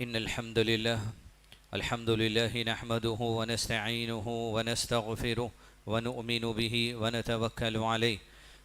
إن الحمد لله نحمده ونستعينه ونستغفره ونؤمن به ونتوكل عليه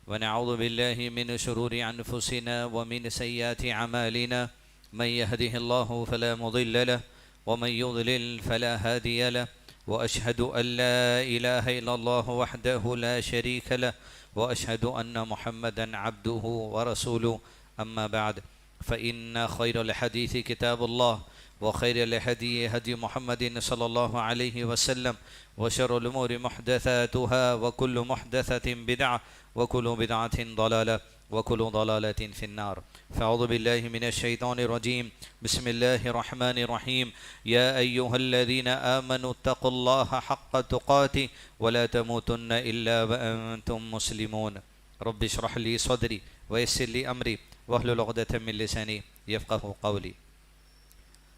ونعوذ بالله من شرور أنفسنا ومن سيئات أعمالنا من يهده الله فلا مضل له ومن يضلل فلا هادي له وأشهد أن لا إله إلا الله وحده لا شريك له وأشهد أن محمدا عبده ورسوله أما بعد فإن خير الحديث كتاب الله وخير الهدي هدي محمد صلى الله عليه وسلم وشر الأمور محدثاتها وكل محدثة بدعة وكل بدعة ضلالة وكل ضلالة في النار فأعوذ بالله من الشيطان الرجيم بسم الله الرحمن الرحيم يا أيها الذين آمنوا اتقوا الله حق تقاته ولا تموتن إلا وأنتم مسلمون رب اشرح لي صدري ويسر لي أمري واحلل عقدة من لساني يفقهوا قولي۔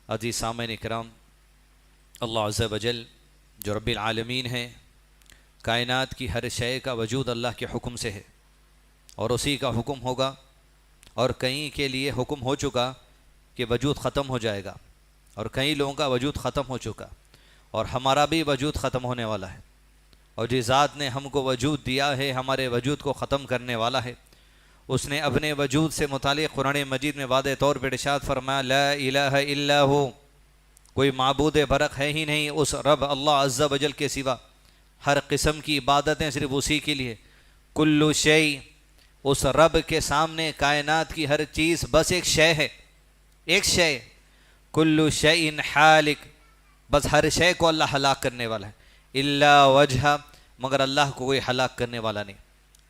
عزیز سامعین کرام، اللہ عز و جل جو رب العالمین ہے، کائنات کی ہر شے کا وجود اللہ کے حکم سے ہے اور اسی کا حکم ہوگا، اور کئی کے لیے حکم ہو چکا کہ وجود ختم ہو جائے گا، اور کئی لوگوں کا وجود ختم ہو چکا، اور ہمارا بھی وجود ختم ہونے والا ہے، اور جس ذات نے ہم کو وجود دیا ہے، ہمارے وجود کو ختم کرنے والا ہے، اس نے اپنے وجود سے متعلق قرآن مجید میں واضح طور پر ارشاد فرمایا لا الہ الا ہو، کوئی معبود برحق ہے ہی نہیں اس رب اللہ عز و جل کے سوا، ہر قسم کی عبادتیں صرف اسی کے لیے، کل شیء، اس رب کے سامنے کائنات کی ہر چیز بس ایک شے ہے، ایک شے، کل شیء حالک، بس ہر شے کو اللہ ہلاک کرنے والا ہے، الا وجہ، مگر اللہ کو کوئی ہلاک کرنے والا نہیں،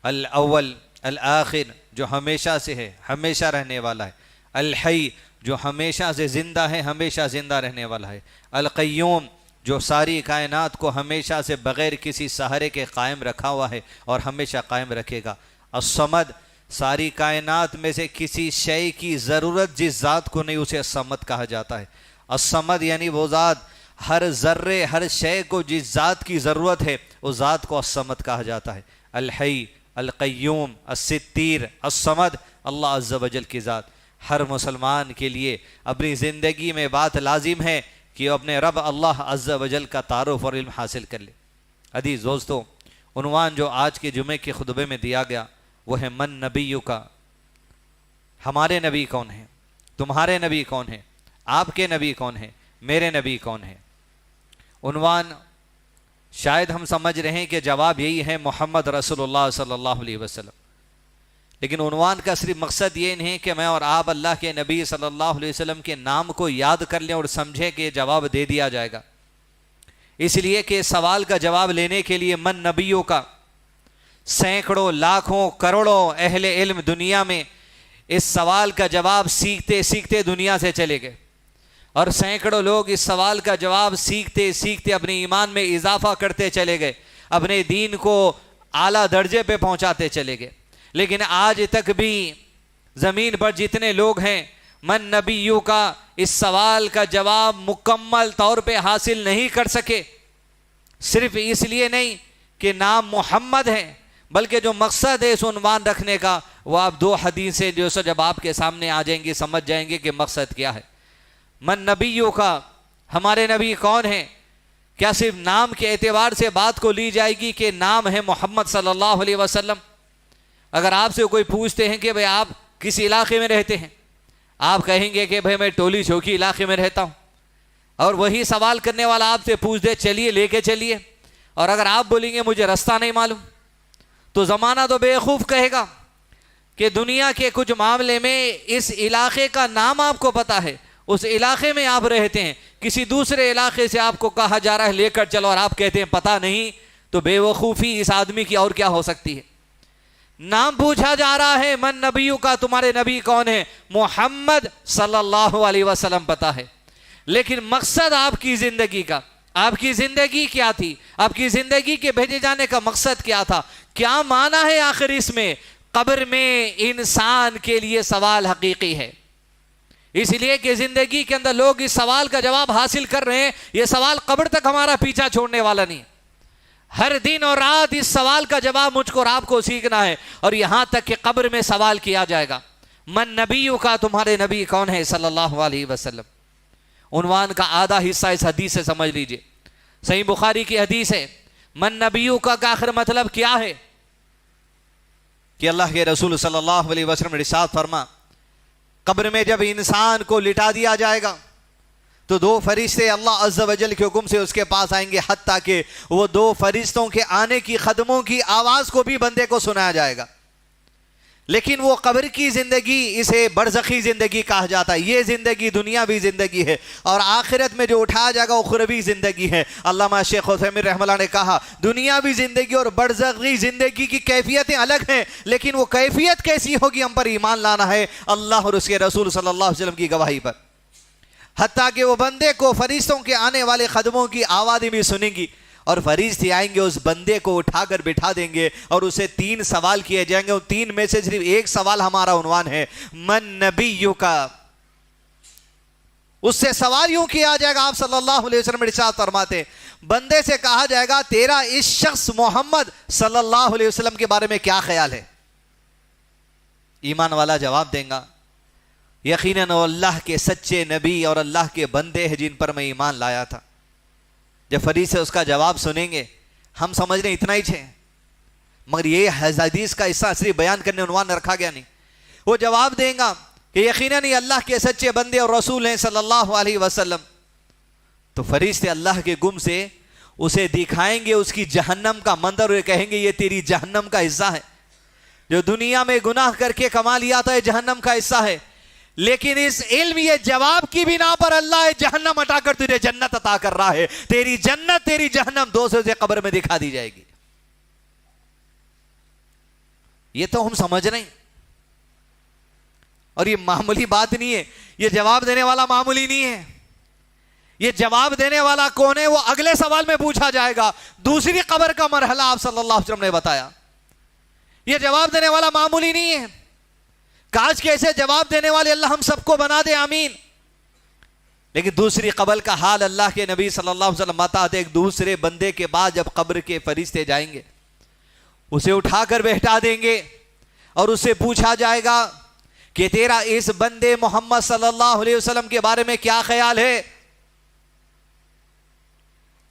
الاول الآخر، جو ہمیشہ سے ہے، ہمیشہ رہنے والا ہے، الحی، جو ہمیشہ سے زندہ ہے، ہمیشہ زندہ رہنے والا ہے، القیوم، جو ساری کائنات کو ہمیشہ سے بغیر کسی سہارے کے قائم رکھا ہوا ہے اور ہمیشہ قائم رکھے گا، الصمد، ساری کائنات میں سے کسی شے کی ضرورت جس ذات کو نہیں اسے الصمد کہا جاتا ہے، الصمد یعنی وہ ذات ہر ذرے ہر شے کو جس ذات کی ضرورت ہے اس ذات کو الصمد کہا جاتا ہے، الحی، القیوم، الستیر، الصمد، اللہ عز و جل کی ذات۔ ہر مسلمان کے لیے اپنی زندگی میں بات لازم ہے کہ وہ اپنے رب اللہ عز و جل کا تعارف اور علم حاصل کر لے۔ عزیز دوستو، عنوان جو آج کے جمعے کے خطبے میں دیا گیا وہ ہے من نبیو کا، ہمارے نبی کون ہیں، تمہارے نبی کون ہیں، آپ کے نبی کون ہیں، میرے نبی کون ہیں۔ عنوان شاید ہم سمجھ رہے ہیں کہ جواب یہی ہے محمد رسول اللہ صلی اللہ علیہ وسلم، لیکن عنوان کا صرف مقصد یہ نہیں کہ میں اور آپ اللہ کے نبی صلی اللہ علیہ وسلم کے نام کو یاد کر لیں اور سمجھیں کہ جواب دے دیا جائے گا، اس لیے کہ سوال کا جواب لینے کے لیے من نبیوں کا سینکڑوں لاکھوں کروڑوں اہل علم دنیا میں اس سوال کا جواب سیکھتے سیکھتے دنیا سے چلے گئے، اور سینکڑوں لوگ اس سوال کا جواب سیکھتے سیکھتے اپنے ایمان میں اضافہ کرتے چلے گئے، اپنے دین کو اعلیٰ درجے پہ پہنچاتے چلے گئے، لیکن آج تک بھی زمین پر جتنے لوگ ہیں من نبیوں کا اس سوال کا جواب مکمل طور پہ حاصل نہیں کر سکے، صرف اس لیے نہیں کہ نام محمد ہے، بلکہ جو مقصد ہے اس عنوان رکھنے کا وہ آپ دو حدیثیں جو سو جب آپ کے سامنے آ جائیں گے سمجھ جائیں گے کہ مقصد کیا ہے۔ من نبیوں کا، ہمارے نبی کون ہیں؟ کیا صرف نام کے اعتبار سے بات کو لی جائے گی کہ نام ہے محمد صلی اللہ علیہ وسلم؟ اگر آپ سے کوئی پوچھتے ہیں کہ بھئی آپ کس علاقے میں رہتے ہیں، آپ کہیں گے کہ بھئی میں ٹولی چوکی علاقے میں رہتا ہوں، اور وہی سوال کرنے والا آپ سے پوچھ دے چلیے لے کے چلیے، اور اگر آپ بولیں گے مجھے رستہ نہیں معلوم، تو زمانہ تو بے خوف کہے گا کہ دنیا کے کچھ معاملے میں اس علاقے کا نام آپ کو پتا ہے، اس علاقے میں آپ رہتے ہیں، کسی دوسرے علاقے سے آپ کو کہا جا رہا ہے لے کر چلو اور آپ کہتے ہیں پتہ نہیں، تو بے وقوفی اس آدمی کی اور کیا ہو سکتی ہے۔ نام پوچھا جا رہا ہے من نبیوں کا، تمہارے نبی کون ہے؟ محمد صلی اللہ علیہ وسلم پتا ہے، لیکن مقصد آپ کی زندگی کا، آپ کی زندگی کیا تھی، آپ کی زندگی کے بھیجے جانے کا مقصد کیا تھا، کیا معنی ہے آخر اس میں؟ قبر میں انسان کے لیے سوال حقیقی ہے، اس لیے کہ زندگی کے اندر لوگ اس سوال کا جواب حاصل کر رہے ہیں، یہ سوال قبر تک ہمارا پیچھا چھوڑنے والا نہیں، ہر دن اور رات اس سوال کا جواب مجھ کو اور آپ کو سیکھنا ہے، اور یہاں تک کہ قبر میں سوال کیا جائے گا من نبیوں کا، تمہارے نبی کون ہے صلی اللہ علیہ وسلم۔ عنوان کا آدھا حصہ اس حدیث سے سمجھ لیجئے. صحیح بخاری کی حدیث ہے. من نبیوں کا آخر مطلب کیا ہے کہ اللہ کے رسول صلی اللہ علیہ وسلم نے ارشاد فرما قبر میں جب انسان کو لٹا دیا جائے گا تو دو فرشتے اللہ عز و جل کے حکم سے اس کے پاس آئیں گے، حتیٰ کہ وہ دو فرشتوں کے آنے کی قدموں کی آواز کو بھی بندے کو سنایا جائے گا. لیکن وہ قبر کی زندگی اسے برزخی زندگی کہا جاتا ہے. یہ زندگی دنیاوی زندگی ہے اور آخرت میں جو اٹھایا جائے گا وہ اخروی زندگی ہے. علامہ شیخ عثیمین رحمہ اللہ نے کہا دنیاوی زندگی اور برزخی زندگی کی کیفیتیں الگ ہیں، لیکن وہ کیفیت کیسی ہوگی ہم پر ایمان لانا ہے اللہ اور اس کے رسول صلی اللہ علیہ وسلم کی گواہی پر. حتیٰ کہ وہ بندے کو فرشتوں کے آنے والے قدموں کی آوازیں بھی سنیں گی اور فرشتے آئیں گے اس بندے کو اٹھا کر بٹھا دیں گے اور اسے 3 سوال کیے جائیں گے. ان 3 میں سے صرف ایک سوال ہمارا عنوان ہے من نبیوں کا. اس سے سوال یوں کیا جائے گا، آپ صلی اللہ علیہ وسلم ارشاد فرماتے بندے سے کہا جائے گا تیرا اس شخص محمد صلی اللہ علیہ وسلم کے بارے میں کیا خیال ہے؟ ایمان والا جواب دیں گا یقیناً وہ اللہ کے سچے نبی اور اللہ کے بندے ہیں جن پر میں ایمان لایا تھا. جب فرشتے اس کا جواب سنیں گے ہم سمجھ رہے ہیں اتنا ہی ہے، مگر یہ حدیث کا حصہ صرف بیان کرنے عنوان رکھا گیا نہیں. وہ جواب دیں گا کہ یقیناً یہ اللہ کے سچے بندے اور رسول ہیں صلی اللہ علیہ وسلم. تو فرشتے اللہ کے گم سے اسے دکھائیں گے اس کی جہنم کا منظر اور کہیں گے یہ تیری جہنم کا حصہ ہے، جو دنیا میں گناہ کر کے کما لیا تھا یہ جہنم کا حصہ ہے، لیکن اس علم یہ جواب کی بنا پر اللہ جہنم ہٹا کر تجھے جنت عطا کر رہا ہے. تیری جنت تیری جہنم دو سے قبر میں دکھا دی جائے گی. یہ تو ہم سمجھ رہے ہیں اور یہ معمولی بات نہیں ہے. یہ جواب دینے والا معمولی نہیں ہے. یہ جواب دینے والا کون ہے وہ اگلے سوال میں پوچھا جائے گا. دوسری قبر کا مرحلہ آپ صلی اللہ علیہ وسلم نے بتایا. یہ جواب دینے والا معمولی نہیں ہے. کاش کے ایسے جواب دینے والے اللہ ہم سب کو بنا دے، آمین. لیکن دوسری قبر کا حال اللہ کے نبی صلی اللہ علیہ وسلم بتاتے ایک دوسرے بندے کے بعد جب قبر کے فرشتے جائیں گے اسے اٹھا کر بیٹھا دیں گے اور اس سے پوچھا جائے گا کہ تیرا اس بندے محمد صلی اللہ علیہ وسلم کے بارے میں کیا خیال ہے؟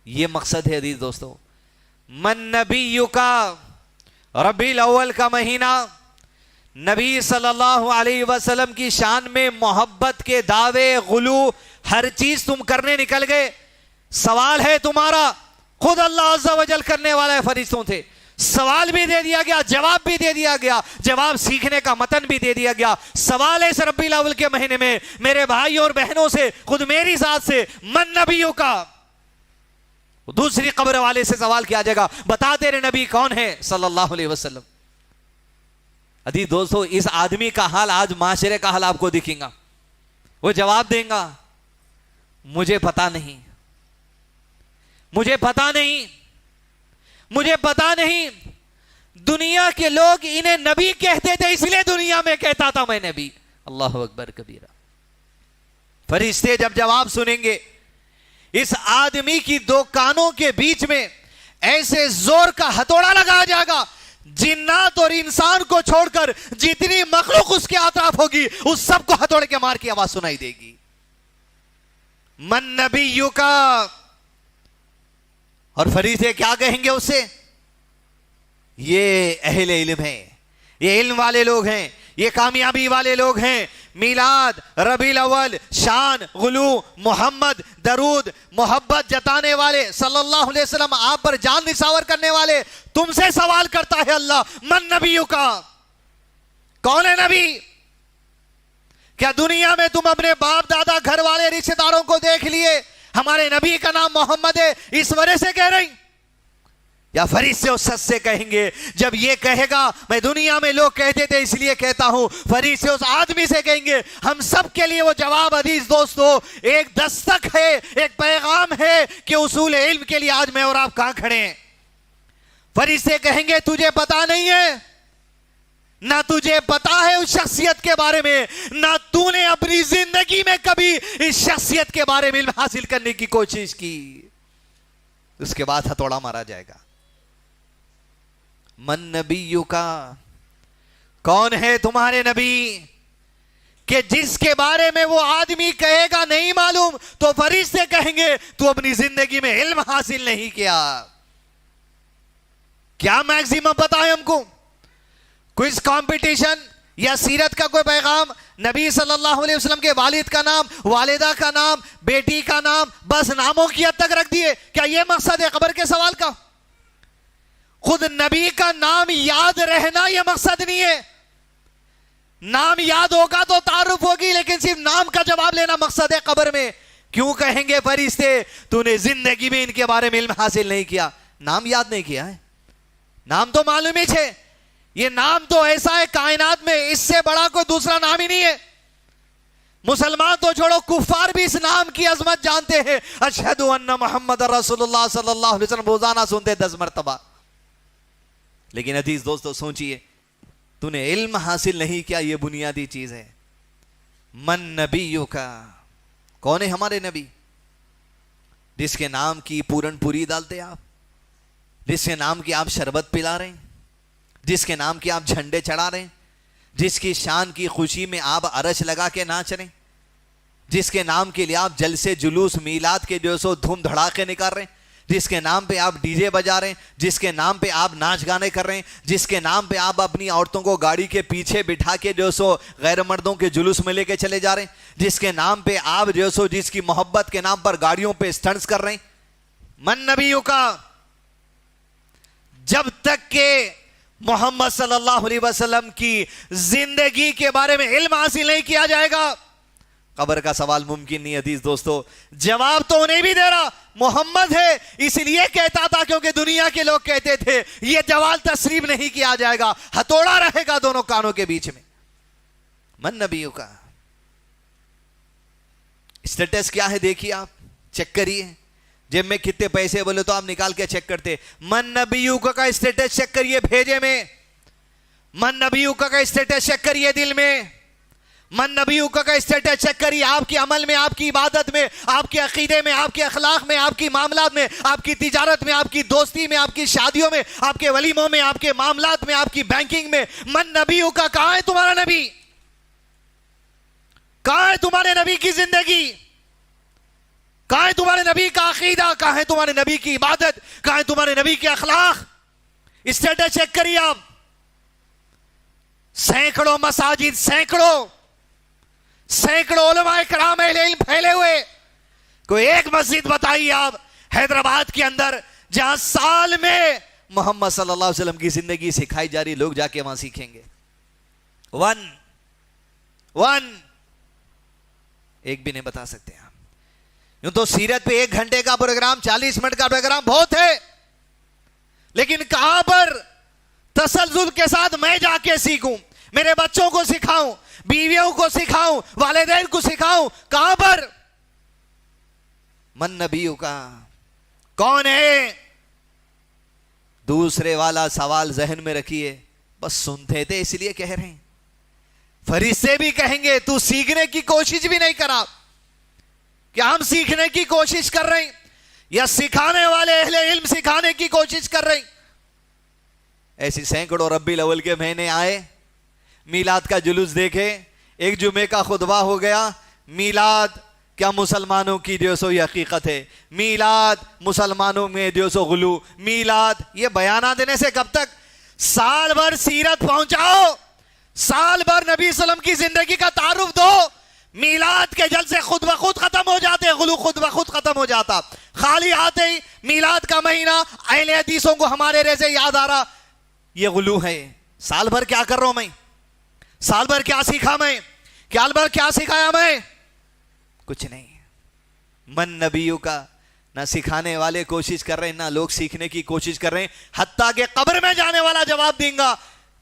یہ مقصد ہے عزیز دوستو. من نبیوں کا ربیع الاول کا مہینہ نبی صلی اللہ علیہ وسلم کی شان میں محبت کے دعوے غلو ہر چیز تم کرنے نکل گئے. سوال ہے تمہارا، خود اللہ عز و جل کرنے والا ہے، فرشتوں تھے. سوال بھی دے دیا گیا، جواب بھی دے دیا گیا، جواب سیکھنے کا متن بھی دے دیا گیا. سوال ہے اس ربیع الاول کے مہینے میں میرے بھائیوں اور بہنوں سے، خود میری ذات سے، من نبیوں کا. دوسری قبر والے سے سوال کیا جائے گا بتا تیرے نبی کون ہے صلی اللہ علیہ وسلم. عزیز دوستو اس آدمی کا حال آج معاشرے کا حال آپ کو دکھیں گا. وہ جواب دیں گا مجھے پتا نہیں، مجھے پتا نہیں، مجھے پتا نہیں. دنیا کے لوگ انہیں نبی کہتے تھے اس لیے دنیا میں کہتا تھا میں نبی. اللہ اکبر کبیرہ. فرشتے جب جواب سنیں گے اس آدمی کی 2 کانوں کے بیچ میں ایسے زور کا ہتھوڑا لگایا جائے گا جنات اور انسان کو چھوڑ کر جتنی مخلوق اس کے اطراف ہوگی اس سب کو ہتھوڑے کے مار کی آواز سنائی دے گی. من نبیوں کا. اور فرشتے کیا کہیں گے اسے؟ یہ اہل علم ہیں، یہ علم والے لوگ ہیں، یہ کامیابی والے لوگ ہیں. میلاد، ربیع الاول، شان، غلو، محمد، درود، محبت جتانے والے صلی اللہ علیہ وسلم، آپ پر جان نثار کرنے والے. تم سے سوال کرتا ہے اللہ من نبیوں کا. کون ہے نبی؟ کیا دنیا میں تم اپنے باپ دادا گھر والے رشتہ داروں کو دیکھ لیے ہمارے نبی کا نام محمد ہے اس وجہ سے کہہ رہی؟ یا فرشتے اس سچ سے کہیں گے جب یہ کہے گا میں دنیا میں لوگ کہتے تھے اس لیے کہتا ہوں، فرشتے اس آدمی سے کہیں گے. ہم سب کے لیے وہ جواب عزیز دوستو ایک دستک ہے، ایک پیغام ہے کہ اصول علم کے لیے آج میں اور آپ کہاں کھڑے ہیں. فرشتے کہیں گے تجھے پتا نہیں ہے، نہ تجھے پتا ہے اس شخصیت کے بارے میں، نہ تو نے اپنی زندگی میں کبھی اس شخصیت کے بارے میں علم حاصل کرنے کی کوشش کی. اس کے بعد ہتھوڑا مارا جائے گا. من نبیوں کا. کون ہے تمہارے نبی کہ جس کے بارے میں وہ آدمی کہے گا نہیں معلوم، تو فرشتے کہیں گے تو اپنی زندگی میں علم حاصل نہیں کیا. کیا میکسیمم پتا ہے ہم کو؟ کوئز کمپٹیشن یا سیرت کا کوئی پیغام، نبی صلی اللہ علیہ وسلم کے والد کا نام، والدہ کا نام، بیٹی کا نام، بس ناموں کی حد تک رکھ دیے. کیا یہ مقصد ہے قبر کے سوال کا؟ خود نبی کا نام یاد رہنا یہ مقصد نہیں ہے. نام یاد ہوگا تو تعارف ہوگی، لیکن صرف نام کا جواب لینا مقصد ہے قبر میں. کیوں کہیں گے فرشتے تو نے زندگی میں ان کے بارے میں علم حاصل نہیں کیا، نام یاد نہیں کیا ہے؟ نام تو معلوم ہی ہے. یہ نام تو ایسا ہے کائنات میں اس سے بڑا کوئی دوسرا نام ہی نہیں ہے. مسلمان تو چھوڑو، کفار بھی اس نام کی عظمت جانتے ہیں. اشہد ان محمد رسول اللہ صلی اللہ علیہ وسلم روزانہ سنتے 10 مرتبہ. لیکن عزیز دوستو سوچئے، تو نے علم حاصل نہیں کیا، یہ بنیادی چیز ہے. من نبیوں کا، کون ہے ہمارے نبی؟ جس کے نام کی پورن پوری ڈالتے آپ، جس کے نام کی آپ شربت پلا رہے ہیں، جس کے نام کی آپ جھنڈے چڑھا رہے ہیں، جس کی شان کی خوشی میں آپ عرش لگا کے ناچ رہے ہیں، جس کے نام کے لیے آپ جلسے جلوس میلاد کے جو سو دھوم دھڑاکے نکال رہے ہیں، جس کے نام پہ آپ ڈی جے بجا رہے ہیں، جس کے نام پہ آپ ناچ گانے کر رہے ہیں، جس کے نام پہ آپ اپنی عورتوں کو گاڑی کے پیچھے بٹھا کے جو سو غیر مردوں کے جلوس میں لے کے چلے جا رہے ہیں، جس کے نام پہ آپ جو سو جس کی محبت کے نام پر گاڑیوں پہ سٹنٹس کر رہے ہیں. من نبیوں کا، جب تک کہ محمد صلی اللہ علیہ وسلم کی زندگی کے بارے میں علم حاصل نہیں کیا جائے گا، قبر کا سوال ممکن نہیں. عزیز دوستو جواب تو انہیں بھی دے رہا، محمد ہے اس لیے کہتا تھا کیونکہ دنیا کے لوگ کہتے تھے. یہ جواب تسلیم نہیں کیا جائے گا، ہتھوڑا رہے گا دونوں کانوں کے بیچ میں. من نبیوں کا اسٹیٹس کیا ہے دیکھیے، آپ چیک کریے. جیب میں کتنے پیسے بولے تو آپ نکال کے چیک کرتے. من نبیوں کا اسٹیٹس چیک کریے بھیجے میں، من نبیوں کا اسٹیٹس چیک کریے دل میں، من نبیوں کا اسٹیٹس چیک کریے آپ کے عمل میں، آپ کی عبادت میں، آپ کے عقیدے میں، آپ کے اخلاق میں، آپ کی معاملات میں، آپ کی تجارت میں، آپ کی دوستی میں، آپ کی شادیوں میں، آپ کے ولیموں میں، آپ کے معاملات میں، آپ کی بینکنگ میں. من نبیوں کا، کہاں ہے تمہارا نبی؟ کہاں ہے تمہارے نبی کی زندگی؟ کہاں ہے تمہارے نبی کا عقیدہ؟ کہاں ہے تمہارے نبی کی عبادت؟ کہاں ہے تمہارے نبی کے اخلاق؟ اسٹیٹس چیک کریے آپ. سینکڑوں مساجد، سینکڑوں علماء کرام اہل علم پھیلے ہوئے، کوئی ایک مسجد بتائیے آپ حیدرآباد کے اندر جہاں سال میں محمد صلی اللہ علیہ وسلم کی زندگی سکھائی جا رہی، لوگ جا کے وہاں سیکھیں گے. ون ایک بھی نہیں بتا سکتے آپ. یوں تو سیرت پہ 1 گھنٹے کا پروگرام، 40 منٹ کا پروگرام بہت ہے، لیکن کہاں پر تسلسل کے ساتھ میں جا کے سیکھوں، میرے بچوں کو سکھاؤں، بیویوں کو سکھاؤں، والدین کو سکھاؤں؟ کہاں پر؟ من نبیوں کا کون ہے؟ دوسرے والا سوال ذہن میں رکھیے، بس سنتے تھے اس لیے کہہ رہے ہیں. فرشتے بھی کہیں گے تو سیکھنے کی کوشش بھی نہیں کرا. کیا ہم سیکھنے کی کوشش کر رہے ہیں یا سکھانے والے اہل علم سکھانے کی کوشش کر رہے ہیں؟ ایسی سینکڑوں ربیع الاول کے مہینے آئے، میلاد کا جلوس دیکھے، ایک جمعے کا خطبہ ہو گیا. میلاد کیا مسلمانوں کی جو سو یہ حقیقت ہے؟ میلاد مسلمانوں میں جو سو غلو، میلاد یہ بیانات دینے سے کب تک؟ سال بھر سیرت پہنچاؤ، سال بھر نبی صلی اللہ علیہ وسلم کی زندگی کا تعارف دو. میلاد کے جلسے خود بخود ختم ہو جاتے، غلو خود بخود ختم ہو جاتا. خالی آتے ہی میلاد کا مہینہ اہل حدیثوں کو ہمارے ریزے یاد آ رہا، یہ غلو ہے. سال بھر کیا کر رہا ہوں میں؟ سال بھر کیا سیکھا میں؟ سال بھر کیا سکھایا میں؟ کچھ نہیں. من نبیوں کا، نہ سکھانے والے کوشش کر رہے ہیں، نہ لوگ سیکھنے کی کوشش کر رہے ہیں. حتیٰ کہ قبر میں جانے والا جواب دیں گا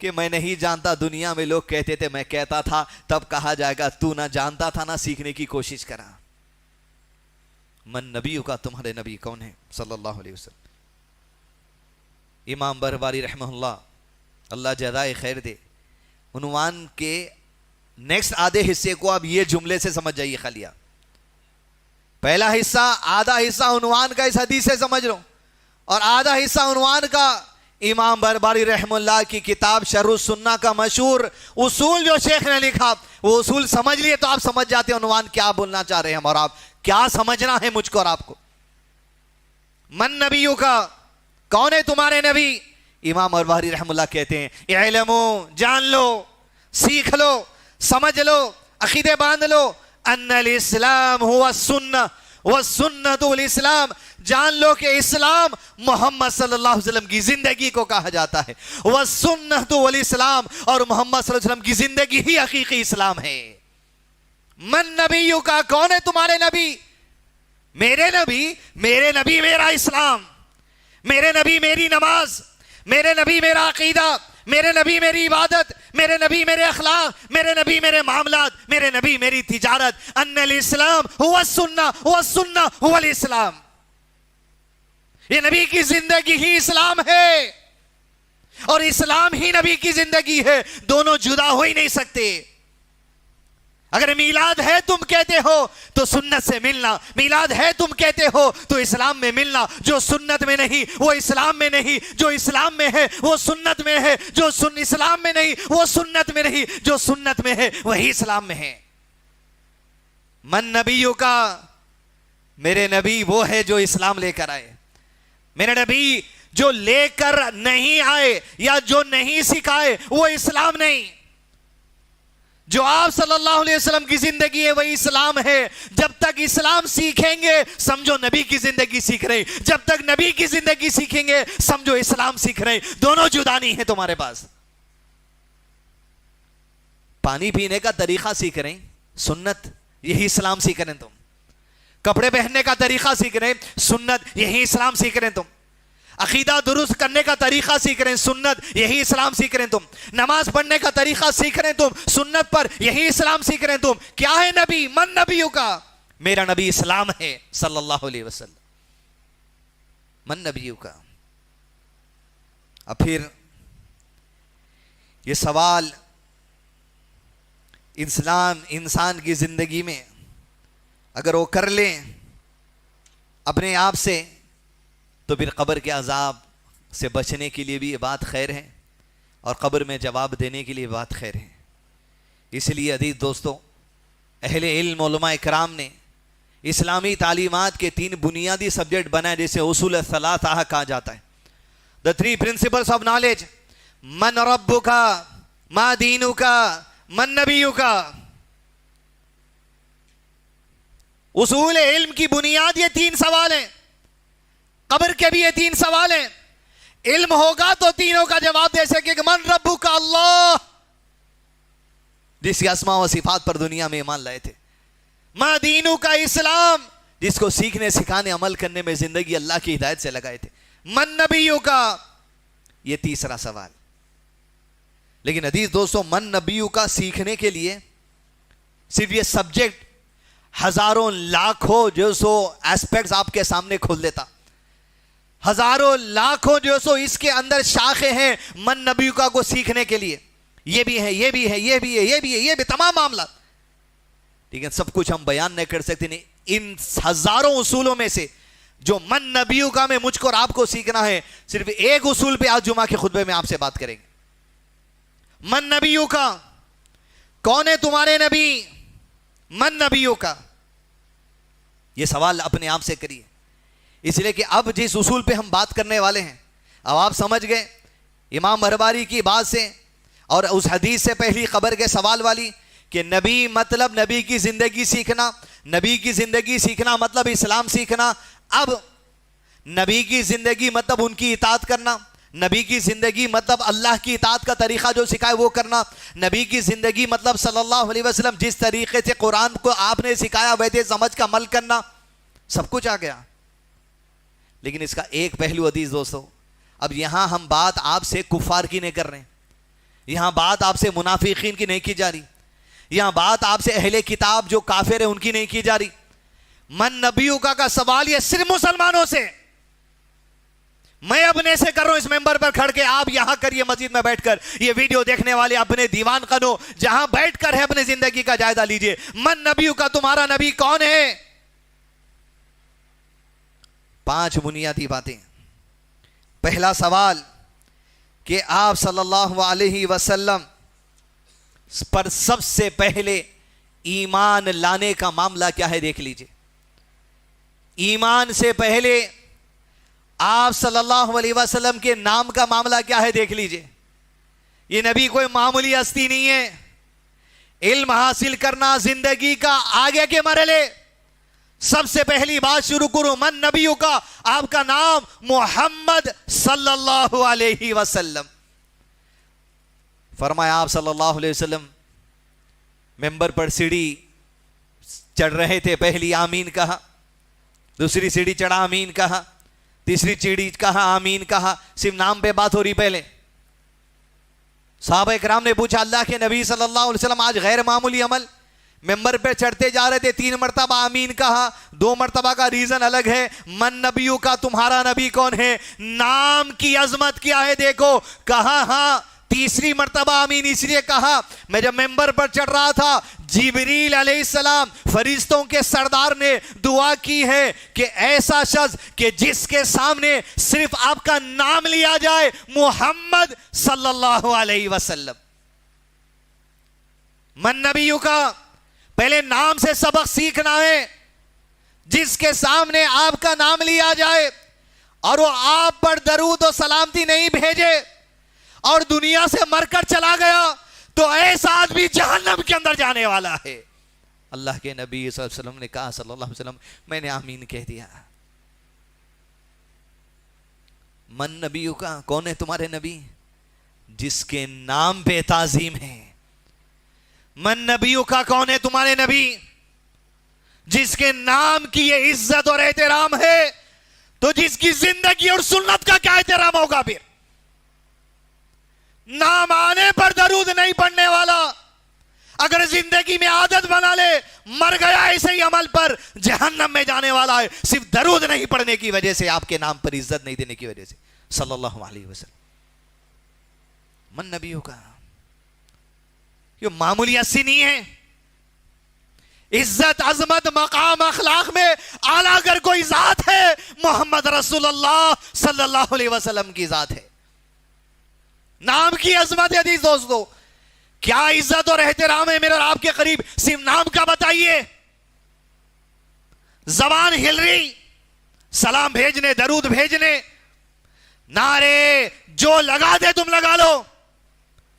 کہ میں نہیں جانتا. دنیا میں لوگ کہتے تھے، میں کہتا تھا، تب کہا جائے گا تو نہ جانتا تھا نہ سیکھنے کی کوشش کرا. من نبیوں کا، تمہارے نبی کون ہے صلی اللہ علیہ وسلم؟ امام بربری رحمہ اللہ، اللہ جزائے خیر دے، عنوان کے نیکسٹ آدھے حصے کو آپ یہ جملے سے سمجھ جائیے. خالیہ پہلا حصہ، آدھا حصہ عنوان کا اس حدیث سے سمجھ لو، اور آدھا حصہ عنوان کا امام بربری رحم اللہ کی کتاب شرح السنہ کا مشہور اصول جو شیخ نے لکھا، وہ اصول سمجھ لیے تو آپ سمجھ جاتے ہیں عنوان کیا بولنا چاہ رہے ہیں ہم، اور آپ کیا سمجھنا ہے مجھ کو اور آپ کو۔ من نبیوں کا، کون ہے تمہارے نبی؟ امام بربری رحم اللہ کہتے ہیں اعلمو، جان لو، سیکھ لو، سمجھ لو، عقیدے باندھ لو، ان الاسلام هو السنہ والسنۃ الاسلام، جان لو کہ اسلام محمد صلی اللہ علیہ وسلم کی زندگی کو کہا جاتا ہے، والسنۃ والاسلام، اور محمد صلی اللہ علیہ وسلم کی زندگی ہی حقیقی اسلام ہے۔ من نبیوں کا، کون ہے تمہارے نبی؟ میرے نبی میرا اسلام، میرے نبی میری نماز، میرے نبی میرا عقیدہ، میرے نبی میری عبادت، میرے نبی میرے اخلاق، میرے نبی میرے معاملات، میرے نبی میری تجارت۔ ان الاسلام هو السنہ والسنہ هو الاسلام، یہ نبی کی زندگی ہی اسلام ہے اور اسلام ہی نبی کی زندگی ہے، دونوں جدا ہو ہی نہیں سکتے۔ اگر میلاد ہے تم کہتے ہو تو سنت سے ملنا، میلاد ہے تم کہتے ہو تو اسلام میں ملنا، جو سنت میں نہیں وہ اسلام میں نہیں، جو اسلام میں ہے وہ سنت میں ہے، جو اسلام میں نہیں وہ سنت میں نہیں، جو سنت میں ہے وہی اسلام میں ہے۔ من نبیوں کا، میرے نبی وہ ہے جو اسلام لے کر آئے، میرے نبی جو لے کر نہیں آئے یا جو نہیں سکھائے وہ اسلام نہیں، جو آپ صلی اللہ علیہ وسلم کی زندگی ہے وہی اسلام ہے۔ جب تک اسلام سیکھیں گے سمجھو نبی کی زندگی سیکھ رہے، جب تک نبی کی زندگی سیکھیں گے سمجھو اسلام سیکھ رہے، دونوں جدا نہیں ہیں تمہارے پاس۔ پانی پینے کا طریقہ سیکھ رہے سنت، یہی اسلام سیکھ رہے تم۔ کپڑے پہننے کا طریقہ سیکھ رہے سنت، یہی اسلام سیکھ رہے تم۔ عقیدہ درست کرنے کا طریقہ سیکھ رہے ہیں سنت، یہی اسلام سیکھ رہے ہیں تم۔ نماز پڑھنے کا طریقہ سیکھ رہے ہیں تم سنت پر، یہی اسلام سیکھ رہے ہیں تم۔ کیا ہے نبی؟ من نبیوں کا، میرا نبی اسلام ہے صلی اللہ علیہ وسلم، من نبیوں کا۔ اب پھر یہ سوال انسان کی زندگی میں اگر وہ کر لیں اپنے آپ سے تو پھر قبر کے عذاب سے بچنے کے لیے بھی یہ بات خیر ہے اور قبر میں جواب دینے کے لیے بات خیر ہے۔ اس لیے عزیز دوستو، اہل علم علماء اکرام نے اسلامی تعلیمات کے 3 بنیادی سبجیکٹ بنائے جسے اصول الثلاثہ کہا جاتا ہے۔ The 3 principles of knowledge، من ربک، ما دینک، من نبیک۔ اصول علم کی بنیاد یہ 3 سوال ہیں، قبر کے بھی یہ 3 سوال ہیں۔ علم ہوگا تو تینوں کا جواب دے سکے کہ من ربک، اللہ، جس کی اسماء و صفات پر دنیا میں ایمان لائے تھے۔ ما دینو کا، اسلام، جس کو سیکھنے سکھانے عمل کرنے میں زندگی اللہ کی ہدایت سے لگائے تھے۔ من نبیوں کا، یہ تیسرا سوال۔ لیکن عزیز دوستو، من نبیوں کا سیکھنے کے لیے صرف یہ سبجیکٹ ہزاروں لاکھوں جو سو ایسپیکٹس آپ کے سامنے کھول دیتا، ہزاروں لاکھوں جو سو اس کے اندر شاخیں ہیں من نبیوں کا کو سیکھنے کے لیے، یہ بھی ہے، یہ بھی ہے، یہ بھی ہے، یہ بھی ہے، یہ بھی، تمام معاملات، لیکن سب کچھ ہم بیان نہیں کر سکتے۔ نہیں، ان ہزاروں اصولوں میں سے جو من نبیوں کا میں مجھ کو اور آپ کو سیکھنا ہے، صرف ایک اصول پہ آج جمعہ کے خطبے میں آپ سے بات کریں گے۔ من نبیوں کا، کون ہے تمہارے نبی؟ من نبیوں کا، یہ سوال اپنے آپ سے کریے، اس لیے کہ اب جس اصول پہ ہم بات کرنے والے ہیں، اب آپ سمجھ گئے امام بربری کی بات سے اور اس حدیث سے پہلی قبر کے سوال والی کہ نبی مطلب نبی کی زندگی سیکھنا، نبی کی زندگی سیکھنا مطلب اسلام سیکھنا۔ اب نبی کی زندگی مطلب ان کی اطاعت کرنا، نبی کی زندگی مطلب اللہ کی اطاعت کا طریقہ جو سکھائے وہ کرنا، نبی کی زندگی مطلب صلی اللہ علیہ وسلم جس طریقے سے قرآن کو آپ نے سکھایا ویسے سمجھ کا عمل کرنا، سب کچھ آ گیا۔ لیکن اس کا ایک پہلو عزیز دوستو، اب یہاں ہم بات آپ سے کفار کی نہیں کر رہے ہیں، یہاں بات آپ سے منافقین کی نہیں کی جا رہی، یہاں بات آپ سے اہل کتاب جو کافر ہیں ان کی نہیں کی جا رہی۔ من نبیوں کا سوال یہ صرف مسلمانوں سے، میں اپنے سے کر رہا ہوں اس ممبر پر کھڑ کے، آپ یہاں کریے مسجد میں بیٹھ کر، یہ ویڈیو دیکھنے والے اپنے دیوان خانوں جہاں بیٹھ کر ہے اپنے زندگی کا جائزہ لیجئے۔ من نبیوں کا، تمہارا نبی کون ہے؟ 5 بنیادی باتیں۔ پہلا سوال کہ آپ صلی اللہ علیہ وسلم پر سب سے پہلے ایمان لانے کا معاملہ کیا ہے دیکھ لیجئے. ایمان سے پہلے آپ صلی اللہ علیہ وسلم کے نام کا معاملہ کیا ہے دیکھ لیجئے. یہ نبی کوئی معمولی ہستی نہیں ہے. علم حاصل کرنا زندگی کا آگے کے مرحلے. سب سے پہلی بات شروع کروں من نبیوں کا, آپ کا نام محمد صلی اللہ علیہ وسلم. فرمایا آپ صلی اللہ علیہ وسلم ممبر پر سیڑھی چڑھ رہے تھے, پہلی آمین کہا, دوسری سیڑھی چڑھا آمین کہا, تیسری سیڑھی کہا آمین کہا. صرف نام پہ بات ہو رہی. پہلے صحابہ کرام نے پوچھا اللہ کے نبی صلی اللہ علیہ وسلم آج غیر معمولی عمل, ممبر پہ چڑھتے جا رہے تھے, 3 مرتبہ آمین کہا, 2 مرتبہ کا ریزن الگ ہے. من نبیوں کا, تمہارا نبی کون ہے, نام کی عظمت کیا ہے دیکھو. کہا ہاں, تیسری مرتبہ آمین اس لیے کہا میں جب ممبر پر چڑھ رہا تھا جبریل علیہ السلام فرشتوں کے سردار نے دعا کی ہے کہ ایسا شخص کہ جس کے سامنے صرف آپ کا نام لیا جائے محمد صلی اللہ علیہ وسلم. من نبیوں کا, پہلے نام سے سبق سیکھنا ہے. جس کے سامنے آپ کا نام لیا جائے اور وہ آپ پر درود و سلامتی نہیں بھیجے اور دنیا سے مر کر چلا گیا تو ایسا آدمی جہنم کے اندر جانے والا ہے. اللہ کے نبی صلی اللہ علیہ وسلم نے کہا صلی اللہ علیہ وسلم میں نے آمین کہہ دیا. من نبیوں کا, کون ہے تمہارے نبی, جس کے نام پہ تعظیم ہے. من نبیوں کا کون ہے تمہارے نبی, جس کے نام کی یہ عزت اور احترام ہے, تو جس کی زندگی اور سنت کا کیا احترام ہوگا. پھر نام آنے پر درود نہیں پڑھنے والا اگر زندگی میں عادت بنا لے, مر گیا ایسے ہی عمل پر, جہنم میں جانے والا ہے. صرف درود نہیں پڑھنے کی وجہ سے, آپ کے نام پر عزت نہیں دینے کی وجہ سے صلی اللہ علیہ وسلم. من نبیوں کا یہ معمولی ہستی نہیں ہے. عزت, عظمت, مقام, اخلاق میں اعلیٰ اگر کوئی ذات ہے محمد رسول اللہ صلی اللہ علیہ وسلم کی ذات ہے. نام کی عظمت ہے. حدیث دوستو کیا عزت اور احترام ہے میرے اور آپ کے قریب, صرف نام کا بتائیے. زبان ہل رہی, سلام بھیجنے, درود بھیجنے, نعرے جو لگا دے تم لگا لو.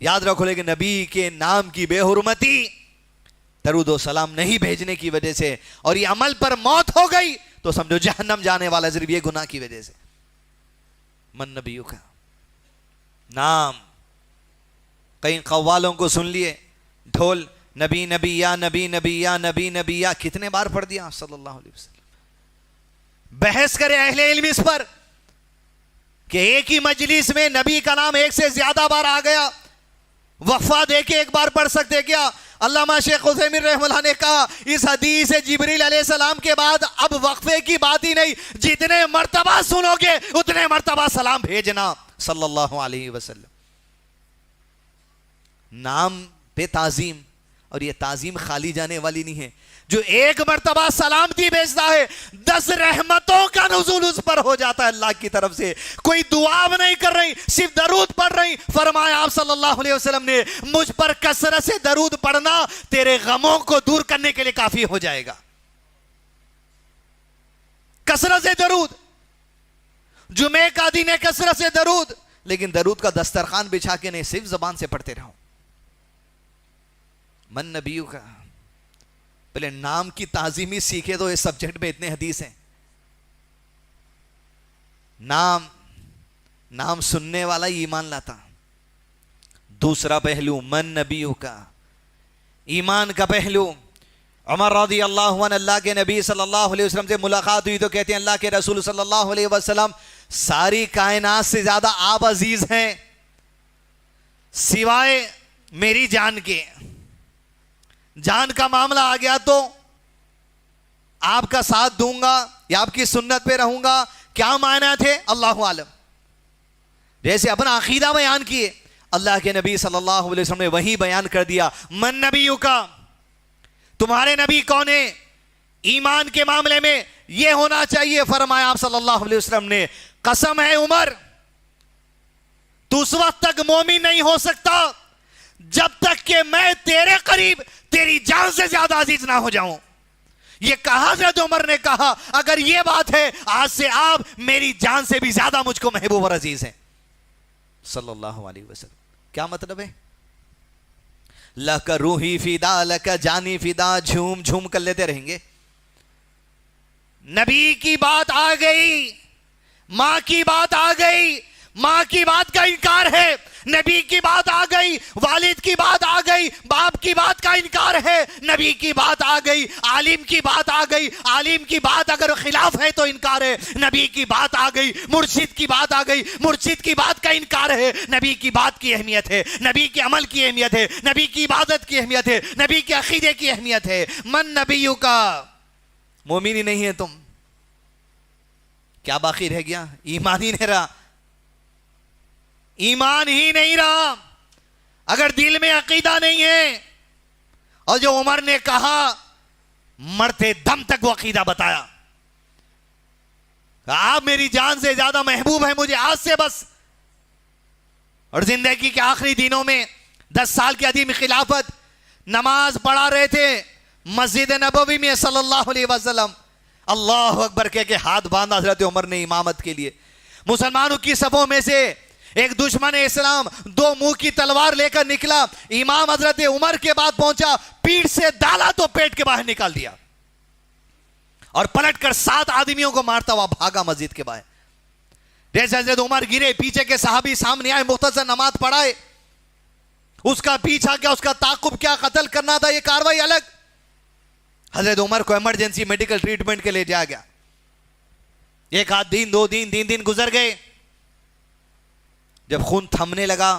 یاد رکھو لیکن نبی کے نام کی بے حرمتی, درود و سلام نہیں بھیجنے کی وجہ سے اور یہ عمل پر موت ہو گئی تو سمجھو جہنم جانے والا صرف یہ گناہ کی وجہ سے. من نبیوں کا نام, کئی قوالوں کو سن لیے ڈھول نبی نبی یا نبی نبی یا نبی نبی یا کتنے بار پڑھ دیا صلی اللہ علیہ وسلم. بحث کرے اہل علم اس پر کہ ایک ہی مجلس میں نبی کا نام ایک سے زیادہ بار آ گیا, وقفہ دے کے ایک بار پڑھ سکتے کیا؟ علامہ شیخ عثیمین رحمہ اللہ نے کہا اس حدیث جبریل علیہ السلام کے بعد اب وقفے کی بات ہی نہیں, جتنے مرتبہ سنو گے اتنے مرتبہ سلام بھیجنا صلی اللہ علیہ وسلم. نام پہ تعظیم, اور یہ تعظیم خالی جانے والی نہیں ہے. جو ایک مرتبہ سلامتی بھیجتا ہے 10 رحمتوں کا نزول اس پر ہو جاتا ہے اللہ کی طرف سے. کوئی دعا نہیں کر رہی, صرف درود پڑھ رہی. فرمایا آپ صلی اللہ علیہ وسلم نے مجھ پر کثرت سے درود پڑھنا تیرے غموں کو دور کرنے کے لیے کافی ہو جائے گا. کثرت سے درود, جمعے کا دن ہے کثرت سے درود, لیکن درود کا دسترخوان بچھا کے نہیں, صرف زبان سے پڑھتے رہو. من نبیوں کا, پہلے نام کی تعظیمی سیکھے تو اس سبجیکٹ میں اتنے حدیث ہیں. نام سننے والا ہی ایمان لاتا. دوسرا پہلو من نبیوں کا, ایمان کا پہلو. عمر رضی اللہ عنہ اللہ کے نبی صلی اللہ علیہ وسلم سے ملاقات ہوئی تو کہتے ہیں اللہ کے رسول صلی اللہ علیہ وسلم ساری کائنات سے زیادہ آپ عزیز ہیں سوائے میری جان کے. جان کا معاملہ آ گیا تو آپ کا ساتھ دوں گا یا آپ کی سنت پہ رہوں گا. کیا معنی تھے اللہ عالم. جیسے اپنا عقیدہ بیان کیے, اللہ کے نبی صلی اللہ علیہ وسلم نے وہی بیان کر دیا. من نبیوں کا, تمہارے نبی کون ہے, ایمان کے معاملے میں یہ ہونا چاہیے. فرمایا آپ صلی اللہ علیہ وسلم نے قسم ہے عمر تو اس وقت تک مومن نہیں ہو سکتا جب تک کہ میں تیرے قریب تیری جان سے زیادہ عزیز نہ ہو جاؤں. یہ کہا حضرت عمر نے کہا اگر یہ بات ہے آج سے آپ میری جان سے بھی زیادہ مجھ کو محبوب اور عزیز ہیں صلی اللہ علیہ وسلم. کیا مطلب ہے؟ لک روحی فدا لک جانی فدا، جھوم جھوم کر لیتے رہیں گے. نبی کی بات آ گئی، ماں کی بات آ گئی، ماں کی بات کا انکار ہے. نبی کی بات آ گئی، والد کی بات آ گئی، باپ کی بات کا انکار ہے. نبی کی بات آ گئی، عالم کی بات آ گئی، عالم کی بات اگر خلاف ہے تو انکار ہے. نبی کی بات آ گئی، مرشد کی بات آ گئی، مرشد کی بات کا انکار ہے. نبی کی بات کی اہمیت ہے، نبی کے عمل کی اہمیت ہے، نبی کی عبادت کی اہمیت ہے، نبی کے عقیدے کی اہمیت ہے. من نبیوں کا، مومن ہی نہیں ہے تم، کیا باقی رہ گیا؟ ایمان ہی نہیں رہا، ایمان ہی نہیں رہا. اگر دل میں عقیدہ نہیں ہے، اور جو عمر نے کہا مرتے دم تک وہ عقیدہ بتایا، آپ میری جان سے زیادہ محبوب ہیں مجھے آج سے بس. اور زندگی کے آخری دنوں میں 10 سال کی عدیم خلافت، نماز پڑھا رہے تھے مسجد نبوی میں صلی اللہ علیہ وسلم. اللہ اکبر کہہ کے ہاتھ باندھا حضرت عمر نے امامت کے لیے. مسلمانوں کی صفوں میں سے ایک دشمن اسلام 2 منہ کی تلوار لے کر نکلا. امام حضرت عمر کے بعد پہنچا، پیٹھ سے ڈالا تو پیٹ کے باہر نکال دیا، اور پلٹ کر 7 آدمیوں کو مارتا ہوا بھاگا مسجد کے باہر. جیسے حضرت عمر گرے، پیچھے کے صحابی سامنے آئے، مختصر نماز پڑھائے. اس کا پیچھا کیا، اس کا تعاقب کیا، قتل کرنا تھا، یہ کاروائی الگ. حضرت عمر کو ایمرجنسی میڈیکل ٹریٹمنٹ کے لیے جایا گیا. 1 آدھ دن، 2 دن، 3 دن گزر گئے. جب خون تھمنے لگا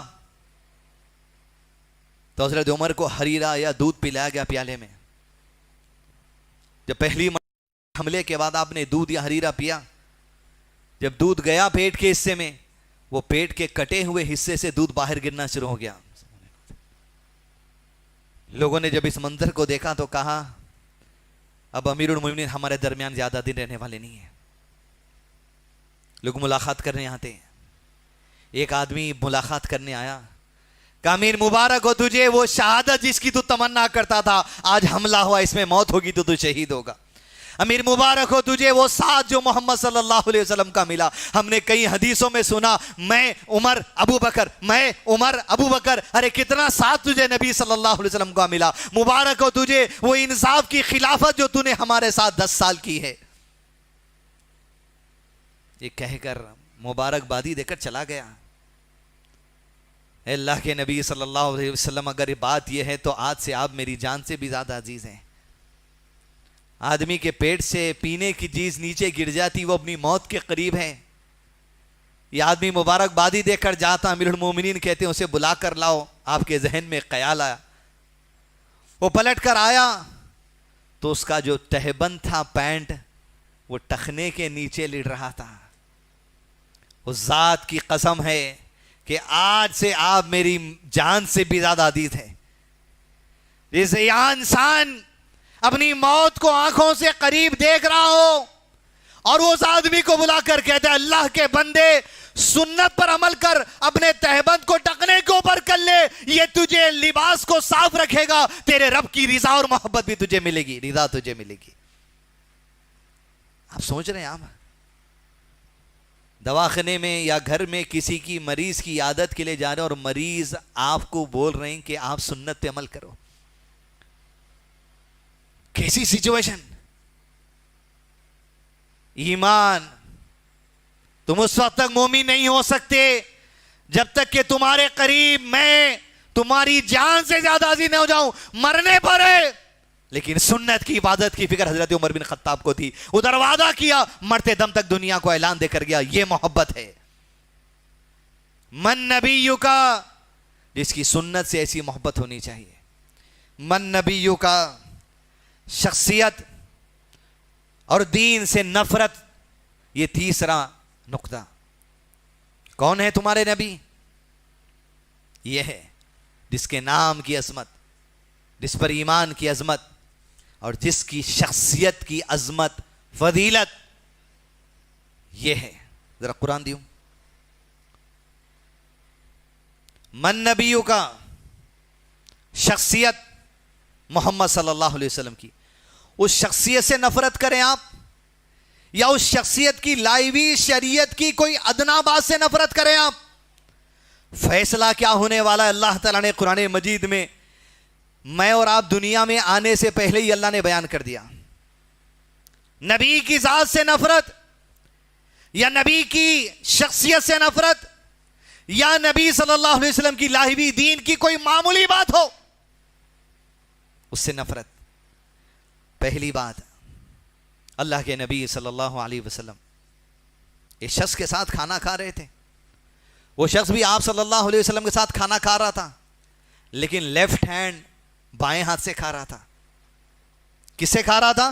تو حضرت عمر کو حریرہ یا دودھ پلایا گیا پیالے میں. جب پہلی حملے کے بعد آپ نے دودھ یا حریرہ پیا، جب دودھ گیا پیٹ کے حصے میں، وہ پیٹ کے کٹے ہوئے حصے سے دودھ باہر گرنا شروع ہو گیا. لوگوں نے جب اس منظر کو دیکھا تو کہا اب امیر المومنین ہمارے درمیان زیادہ دن رہنے والے نہیں ہیں. لوگ ملاقات کرنے آتے ہیں. ایک آدمی ملاقات کرنے آیا، کہا امیر مبارک ہو تجھے، وہ شہادت جس کی تو تمنا کرتا تھا آج حملہ ہوا، اس میں موت ہوگی تو شہید ہوگا. امیر مبارک ہو تجھے وہ ساتھ جو محمد صلی اللہ علیہ وسلم کا ملا. ہم نے کئی حدیثوں میں سنا میں عمر ابو بکر، میں عمر ابو بکر، ارے کتنا ساتھ تجھے نبی صلی اللہ علیہ وسلم کا ملا. مبارک ہو تجھے وہ انصاف کی خلافت جو تو نے ہمارے ساتھ 10 سال کی ہے. یہ کہہ کر مبارک بادی دے کر چلا گیا. اے اللہ کے نبی صلی اللہ علیہ وسلم، اگر بات یہ ہے تو آج سے آپ میری جان سے بھی زیادہ عزیز ہیں. آدمی کے پیٹ سے پینے کی چیز نیچے گر جاتی، وہ اپنی موت کے قریب ہے. یہ آدمی مبارک بادی دے کر جاتا، امیر المومنین کہتے ہیں اسے بلا کر لاؤ. آپ کے ذہن میں خیال آیا، وہ پلٹ کر آیا تو اس کا جو تہبند تھا پینٹ، وہ ٹخنے کے نیچے لڑ رہا تھا. اس ذات کی قسم ہے کہ آج سے آپ میری جان سے بھی زیادہ عزیز ہے. جیسے یہ انسان اپنی موت کو آنکھوں سے قریب دیکھ رہا ہو اور وہ اس آدمی کو بلا کر کہتا ہے اللہ کے بندے سنت پر عمل کر، اپنے تہبند کو ٹکنے کے اوپر کر لے، یہ تجھے لباس کو صاف رکھے گا، تیرے رب کی رضا اور محبت بھی تجھے ملے گی، رضا تجھے ملے گی. آپ سوچ رہے ہیں آپ دواخانے میں یا گھر میں کسی کی مریض کی عادت کے لیے جا رہے ہیں اور مریض آپ کو بول رہے ہیں کہ آپ سنت پہ عمل کرو. کیسی سچویشن. ایمان، تم اس وقت تک مومن نہیں ہو سکتے جب تک کہ تمہارے قریب میں تمہاری جان سے زیادہ عزیز نہ ہو جاؤں. مرنے پر ہے لیکن سنت کی عبادت کی فکر حضرت عمر بن خطاب کو تھی. ادھر وعدہ کیا، مرتے دم تک دنیا کو اعلان دے کر گیا. یہ محبت ہے. من نبیوں کا، جس کی سنت سے ایسی محبت ہونی چاہیے. من نبیوں کا، شخصیت اور دین سے نفرت. یہ تیسرا نقطہ. کون ہے تمہارے نبی؟ یہ ہے جس کے نام کی عظمت، جس پر ایمان کی عظمت اور جس کی شخصیت کی عظمت، فضیلت یہ ہے. ذرا قرآن دیوں. من نبیوں کا شخصیت محمد صلی اللہ علیہ وسلم کی، اس شخصیت سے نفرت کریں آپ، یا اس شخصیت کی لائی ہوئی شریعت کی کوئی ادنا بات سے نفرت کریں آپ، فیصلہ کیا ہونے والا ہے اللہ تعالیٰ نے قرآن مجید میں میں اور آپ دنیا میں آنے سے پہلے ہی اللہ نے بیان کر دیا۔ نبی کی ذات سے نفرت، یا نبی کی شخصیت سے نفرت، یا نبی صلی اللہ علیہ وسلم کی لائی ہوئی دین کی کوئی معمولی بات ہو اس سے نفرت۔ پہلی بات، اللہ کے نبی صلی اللہ علیہ وسلم ایک شخص کے ساتھ کھانا کھا رہے تھے، وہ شخص بھی آپ صلی اللہ علیہ وسلم کے ساتھ کھانا کھا رہا تھا، لیکن لیفٹ ہینڈ بائیں ہاتھ سے کھا رہا تھا۔ کس سے کھا رہا تھا؟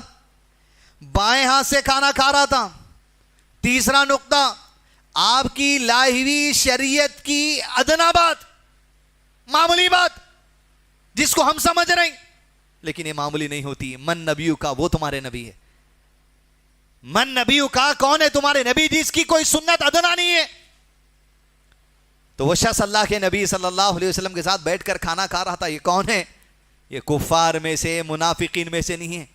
بائیں ہاتھ سے کھانا کھا رہا تھا۔ تیسرا نقطہ، آپ کی لائی ہوئی شریعت کی ادنا بات، معمولی بات جس کو ہم سمجھ رہے ہیں لیکن یہ معمولی نہیں ہوتی۔ من نبیوں کا، وہ تمہارے نبی ہے۔ من نبیوں کا، کون ہے تمہارے نبی جس کی کوئی سنت ادنا نہیں ہے؟ تو وہ شخص اللہ کے نبی صلی اللہ علیہ وسلم کے ساتھ بیٹھ کر کھانا کھا رہا تھا، یہ کون ہے؟ یہ کفار میں سے، منافقین میں سے نہیں ہے،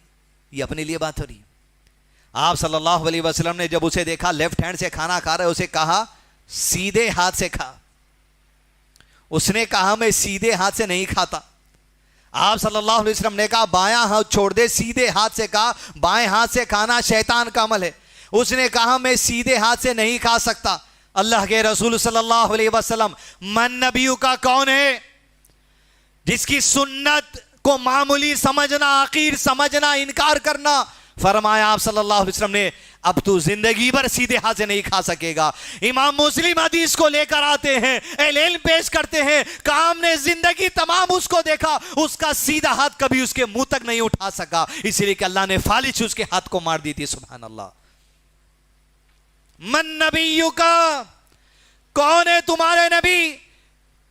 یہ اپنے لیے بات ہو رہی ہے۔ آپ صلی اللہ علیہ وسلم نے جب اسے دیکھا لیفٹ ہینڈ سے کھانا کھا رہا ہے، اسے کہا سیدھے ہاتھ سے کھا۔ اس نے کہا میں سیدھے ہاتھ سے نہیں کھاتا۔ آپ صلی اللہ علیہ وسلم نے کہا بایاں ہاتھ چھوڑ دے، سیدھے ہاتھ سے کھا، بائیں ہاتھ سے کھانا شیطان کا عمل ہے۔ اس نے کہا میں سیدھے ہاتھ سے نہیں کھا سکتا۔ اللہ کے رسول صلی اللہ علیہ وسلم من نبیوں کا کون ہے؟ جس کی سنت کو معمولی سمجھنا، حقیر سمجھنا، انکار کرنا۔ فرمایا آپ صلی اللہ علیہ وسلم نے اب تو زندگی بھر سیدھے ہاتھ سے نہیں کھا سکے گا۔ امام مسلم حدیث کو لے کر آتے ہیں، اہل علم پیش کرتے ہیں کہ ہم نے زندگی تمام اس کو دیکھا، اس کا سیدھا ہاتھ کبھی اس کے منہ تک نہیں اٹھا سکا، اس لیے کہ اللہ نے فالش اس کے ہاتھ کو مار دی تھی۔ سبحان اللہ۔ من نبیوں کا، کون ہے تمہارے نبی؟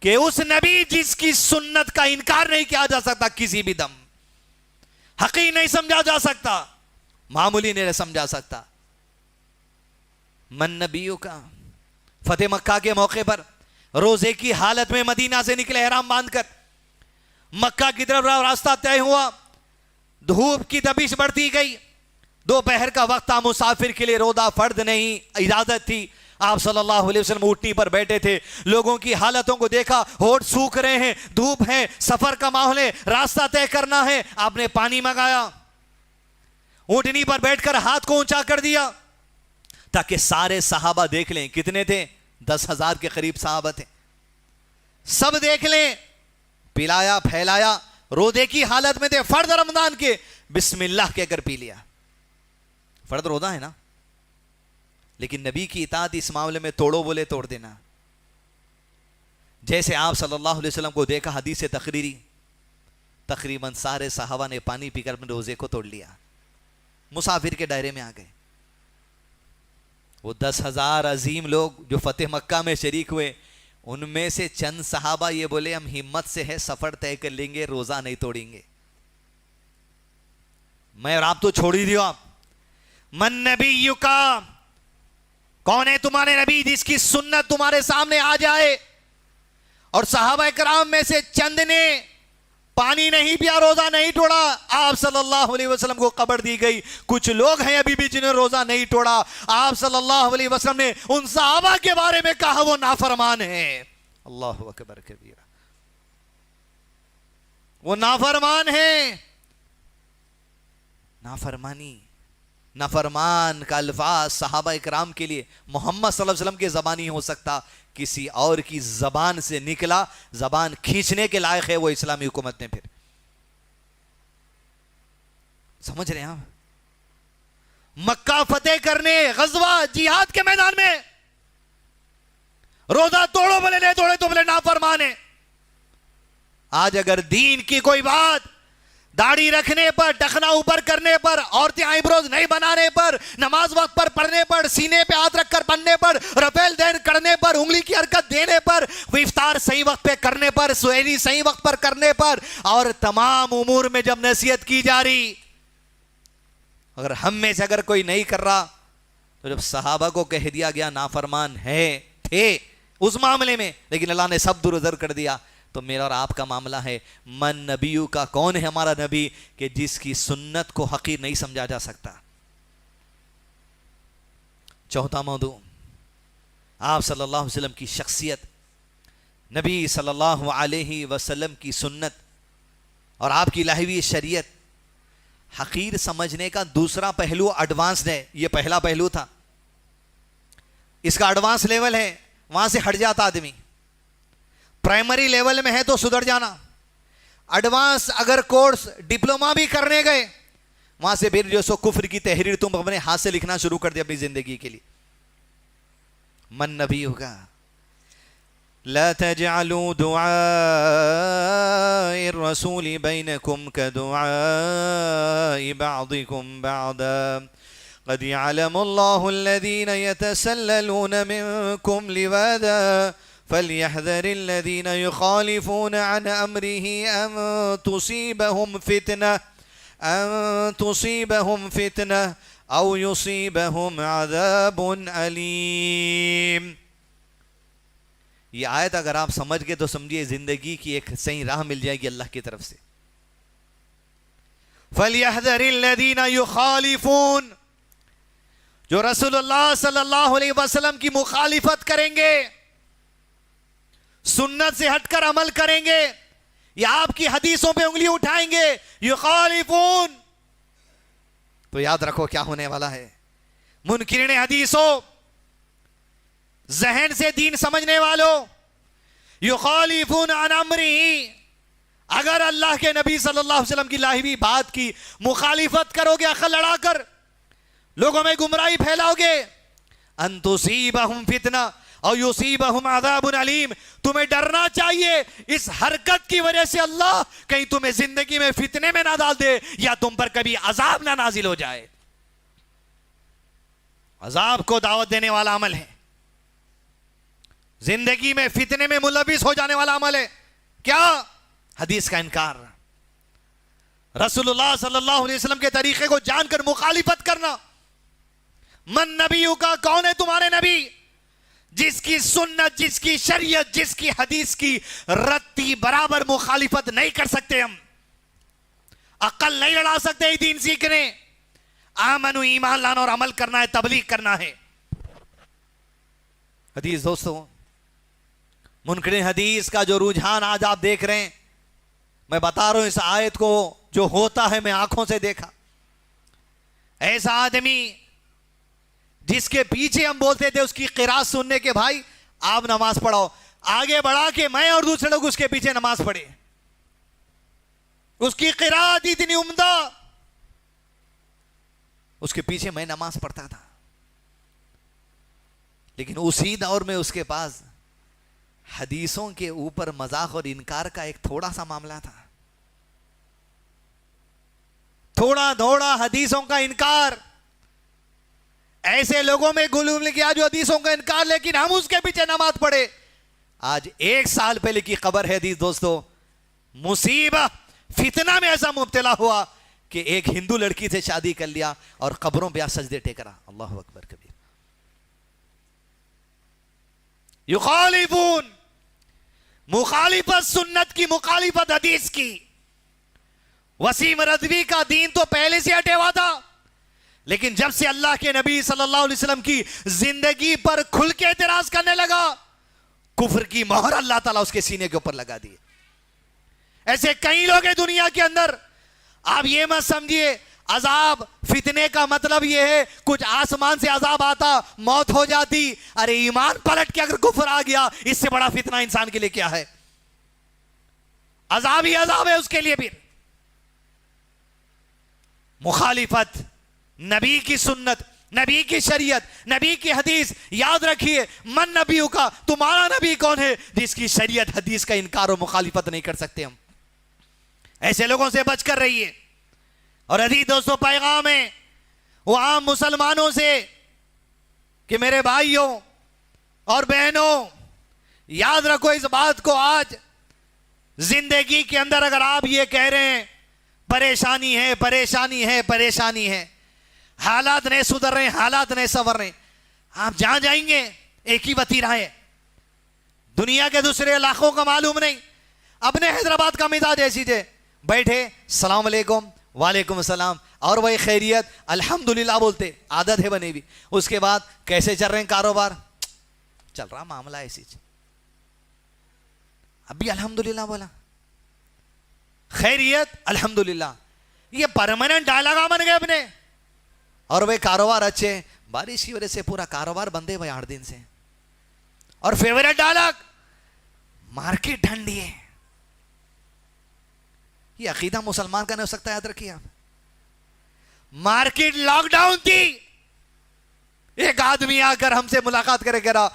کہ اس نبی جس کی سنت کا انکار نہیں کیا جا سکتا کسی بھی دم، حقیر نہیں سمجھا جا سکتا، معمولی نہیں سمجھا سکتا۔ من نبیوں کا، فتح مکہ کے موقع پر روزے کی حالت میں مدینہ سے نکلے احرام باندھ کر، مکہ کی طرف راستہ طے ہوا، دھوپ کی تپش بڑھتی گئی، دوپہر کا وقت تھا، مسافر کے لیے روزہ فرض نہیں، اجازت تھی۔ آپ صلی اللہ علیہ وسلم اونٹنی پر بیٹھے تھے، لوگوں کی حالتوں کو دیکھا، ہونٹ سوکھ رہے ہیں، دھوپ ہے، سفر کا ماحول ہے، راستہ طے کرنا ہے۔ آپ نے پانی منگایا، اونٹنی پر بیٹھ کر ہاتھ کو اونچا کر دیا تاکہ سارے صحابہ دیکھ لیں۔ کتنے تھے؟ 10,000 کے قریب صحابہ تھے، سب دیکھ لیں۔ پلایا پھیلایا، روزے کی حالت میں تھے، فرض رمضان کے، بسم اللہ کہہ کر پی لیا۔ فرض روزہ ہے نا، لیکن نبی کی اطاعت اس معاملے میں توڑو بولے توڑ دینا۔ جیسے آپ صلی اللہ علیہ وسلم کو دیکھا حدیث تقریری، تقریباً سارے صحابہ نے پانی پی کر اپنے روزے کو توڑ لیا، مسافر کے دائرے میں آ گئے۔ وہ 10,000 عظیم لوگ جو فتح مکہ میں شریک ہوئے، ان میں سے چند صحابہ یہ بولے ہم ہمت سے ہے سفر طے کر لیں گے، روزہ نہیں توڑیں گے۔ میں اور آپ تو چھوڑ ہی دیو۔ آپ من نبیوں کا، کون ہے تمہارے نبی جس کی سنت تمہارے سامنے آ جائے اور صحابہ کرام میں سے چند نے پانی نہیں پیا، روزہ نہیں توڑا، آپ صلی اللہ علیہ وسلم کو خبر دی گئی۔ کچھ لوگ ہیں ابھی بھی جنہیں روزہ نہیں توڑا، آپ صلی اللہ علیہ وسلم نے ان صحابہ کے بارے میں کہا وہ نافرمان ہیں۔ اللہ اکبر کبیرہ، وہ نافرمان ہیں۔ نافرمان کا الفاظ صحابہ اکرام کے لیے محمد صلی اللہ علیہ وسلم کے زبان نہیں ہو سکتا، کسی اور کی زبان سے نکلا، زبان کھینچنے کے لائق ہے وہ اسلامی حکومت نے۔ پھر سمجھ رہے ہیں آپ؟ مکہ فتح کرنے، غزوہ جہاد کے میدان میں روزہ توڑو بولے نہیں توڑے تو بولے نافرمان ہے۔ آج اگر دین کی کوئی بات داڑھی رکھنے پر، ٹخنا اوپر کرنے پر، عورتیں آئی بروز نہیں بنانے پر، نماز وقت پر پڑھنے پر، سینے پہ ہاتھ رکھ کر پڑھنے پر، رفیل دین کرنے پر، انگلی کی حرکت دینے پر، افطار صحیح وقت پہ کرنے پر، سحری صحیح وقت پر کرنے پر، اور تمام امور میں جب نصیحت کی جا رہی، اگر ہم میں سے اگر کوئی نہیں کر رہا تو جب صحابہ کو کہہ دیا گیا نافرمان ہے تھے، اس معاملے میں، لیکن اللہ نے سب دور ازر کر دیا. تو میرا اور آپ کا معاملہ ہے، من نبیو کا، کون ہے ہمارا نبی کہ جس کی سنت کو حقیر نہیں سمجھا جا سکتا. چوتھا موضوع، آپ صلی اللہ علیہ وسلم کی شخصیت، نبی صلی اللہ علیہ وسلم کی سنت اور آپ کی لائی ہوئی شریعت. حقیر سمجھنے کا دوسرا پہلو ایڈوانسڈ ہے. یہ پہلا پہلو تھا، اس کا ایڈوانس لیول ہے، وہاں سے ہٹ جاتا آدمی. پرائمری لیول میں ہے تو سدھر جانا. ایڈوانس اگر کورس ڈپلوما بھی کرنے گئے، وہاں سے پھر جو سو کفر کی تحریر تم اپنے ہاتھ سے لکھنا شروع کر دیا اپنی زندگی کے لیے. من نبی ہوگا. لا تجعلوا دعاء الرسول بينكم كدعاء بعضكم بعضا قد يعلم الله الذين يتسللون منكم لواذا فليحذر الذين يخالفون عن أمره أن تصيبهم فتنة أو يصيبهم عذاب أليم. یہ آیت اگر آپ سمجھ گئے تو سمجھیے زندگی کی ایک صحیح راہ مل جائے گی اللہ کی طرف سے. فَلْيَحْذَرِ الَّذِينَ يُخَالِفُونَ، جو رسول اللہ صلی اللہ علیہ وسلم کی مخالفت کریں گے، سنت سے ہٹ کر عمل کریں گے، یا آپ کی حدیثوں پہ انگلی اٹھائیں گے، یخالفون، تو یاد رکھو کیا ہونے والا ہے. منکرین حدیثوں، ذہن سے دین سمجھنے والوں، یخالفون عن امرہ، اگر اللہ کے نبی صلی اللہ علیہ وسلم کی لائی ہوئی بات کی مخالفت کرو گے، عقل لڑا کر لوگوں میں گمراہی پھیلاؤ گے، ان تصیبہم فتنہ اور یصیبہم عذاب علیم، تمہیں ڈرنا چاہیے اس حرکت کی وجہ سے اللہ کہیں تمہیں زندگی میں فتنے میں نہ ڈال دے یا تم پر کبھی عذاب نہ نازل ہو جائے. عذاب کو دعوت دینے والا عمل ہے، زندگی میں فتنے میں ملوث ہو جانے والا عمل ہے. کیا؟ حدیث کا انکار، رسول اللہ صلی اللہ علیہ وسلم کے طریقے کو جان کر مخالفت کرنا. من نبیوں کا، کون ہے تمہارے نبی جس کی سنت، جس کی شریعت، جس کی حدیث کی رتی برابر مخالفت نہیں کر سکتے. ہم عقل نہیں لڑا سکتے دین سیکھنے. آمنو، ایمان لانا اور عمل کرنا ہے، تبلیغ کرنا ہے. حدیث دوستو، منکرین حدیث کا جو رجحان آج آپ دیکھ رہے ہیں، میں بتا رہا ہوں اس آیت کو جو ہوتا ہے میں آنکھوں سے دیکھا. ایسا آدمی جس کے پیچھے ہم بولتے تھے اس کی قرات سننے کے، بھائی آپ نماز پڑھاؤ، آگے بڑھا کے میں اور دوسرے لوگ اس کے پیچھے نماز پڑھے. اس کی قرات اتنی عمدہ، اس کے پیچھے میں نماز پڑھتا تھا. لیکن اسی دور میں اس کے پاس حدیثوں کے اوپر مذاق اور انکار کا ایک تھوڑا سا معاملہ تھا. تھوڑا تھوڑا حدیثوں کا انکار. ایسے لوگوں میں گلوم کیا جو حدیثوں کا انکار، لیکن ہم اس کے پیچھے نماز پڑھے. آج 1 سال پہلے کی خبر ہے حدیث دوستو، مصیبت فتنہ میں ایسا مبتلا ہوا کہ ایک ہندو لڑکی سے شادی کر لیا اور قبروں پہ سجدے ٹیکرا. اللہ اکبر کبیر. یخالفون، مخالفت سنت کی، مخالفت حدیث کی. وسیم رضوی کا دین تو پہلے سے ہٹے ہوا تھا، لیکن جب سے اللہ کے نبی صلی اللہ علیہ وسلم کی زندگی پر کھل کے اعتراض کرنے لگا، کفر کی مہر اللہ تعالیٰ اس کے سینے کے اوپر لگا دی. ایسے کئی لوگ ہیں دنیا کے اندر. آپ یہ مت سمجھیے عذاب فتنے کا مطلب یہ ہے کچھ آسمان سے عذاب آتا، موت ہو جاتی. ارے ایمان پلٹ کے اگر کفر آ گیا، اس سے بڑا فتنہ انسان کے لیے کیا ہے؟ عذاب ہی عذاب ہے اس کے لیے. پھر مخالفت نبی کی سنت، نبی کی شریعت، نبی کی حدیث. یاد رکھیے، من نبیوں کا، تمہارا نبی کون ہے جس کی شریعت حدیث کا انکار و مخالفت نہیں کر سکتے. ہم ایسے لوگوں سے بچ کر رہیے. اور عزیز دوستو، پیغام ہے وہ عام مسلمانوں سے کہ میرے بھائیوں اور بہنوں، یاد رکھو اس بات کو. آج زندگی کے اندر اگر آپ یہ کہہ رہے ہیں پریشانی ہے، پریشانی ہے، پریشانی ہے، حالات نہیں سدھر رہے، حالات نہیں سنور رہے، آپ جہاں جائیں گے ایک ہی وتیرہ ہے، دنیا کے دوسرے علاقوں کا معلوم نہیں. اپنے حیدرآباد کا مزاج ایسی تھے, بیٹھے السلام علیکم, وعلیکم السلام, اور وہی خیریت الحمدللہ بولتے, عادت ہے بنی ہوئی. اس کے بعد کیسے چل رہے ہیں کاروبار, چل رہا معاملہ ایسی, اب بھی الحمدللہ بولا, خیریت الحمدللہ. یہ پرماننٹ ڈائلاگ بن گئے اپنے. اور وہ کاروبار اچھے, بارش کی وجہ سے پورا کاروبار بندے بھائی 8 دن سے. اور فیوریٹ ڈائلاگ, مارکیٹ ٹھنڈی ہے. یہ عقیدہ مسلمان کا نہیں ہو سکتا, یاد رکھیے آپ. مارکیٹ لاک ڈاؤن تھی. ایک آدمی آ کر ہم سے ملاقات کرے کہہ رہا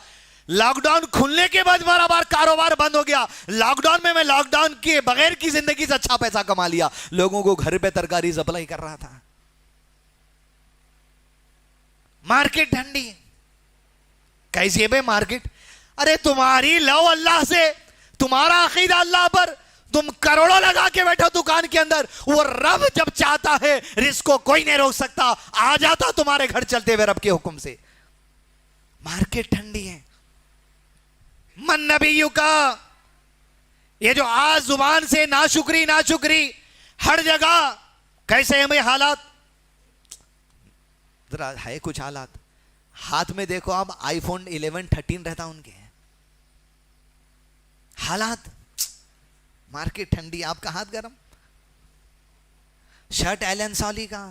لاک ڈاؤن کھلنے کے بعد بار بار کاروبار بند ہو گیا, لاک ڈاؤن میں لاک ڈاؤن کے بغیر کی زندگی سے اچھا پیسہ کما لیا, لوگوں کو گھر پہ ترکاری سپلائی کر رہا تھا. مارکیٹ ٹھنڈی کیسی ہے مارکیٹ؟ ارے تمہاری لو اللہ سے, تمہارا عقیدہ اللہ پر, تم کروڑوں لگا کے بیٹھو دکان کے اندر, وہ رب جب چاہتا ہے رزق کو کوئی نہیں روک سکتا, آ جاتا تمہارے گھر چلتے ہوئے رب کے حکم سے. مارکیٹ ٹھنڈی ہے. من نبیوں کا یہ جو آج زبان سے ناشکری ہر جگہ کیسے ہیں حالات, ذرا ہے کچھ حالات. ہاتھ میں دیکھو آپ, آئی فون 11 13 رہتا ان کے حالات. مارکیٹ ٹھنڈی, آپ کا ہاتھ گرم. شرٹ ایلن سالی کا,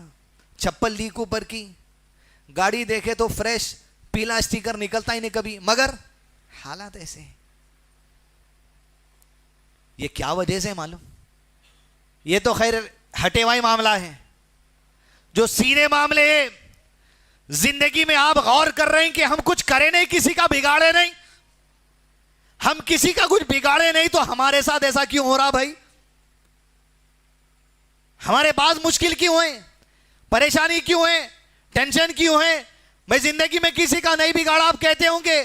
چپل لی کوپر کی, گاڑی دیکھے تو فریش, پیلا اسٹیکر نکلتا ہی نہیں کبھی, مگر حالات ایسے ہیں. یہ کیا وجہ سے معلوم؟ یہ تو خیر ہٹے ہوئے معاملہ ہے. جو سیدھے معاملے ہیں زندگی میں, آپ غور کر رہے ہیں کہ ہم کچھ کرے نہیں, کسی کا بگاڑے نہیں, ہم کسی کا کچھ بگاڑے نہیں, تو ہمارے ساتھ ایسا کیوں ہو رہا بھائی؟ ہمارے پاس مشکل کیوں ہیں, پریشانی کیوں ہے, ٹینشن کیوں ہے؟ میں زندگی میں کسی کا نہیں بگاڑا آپ کہتے ہوں گے,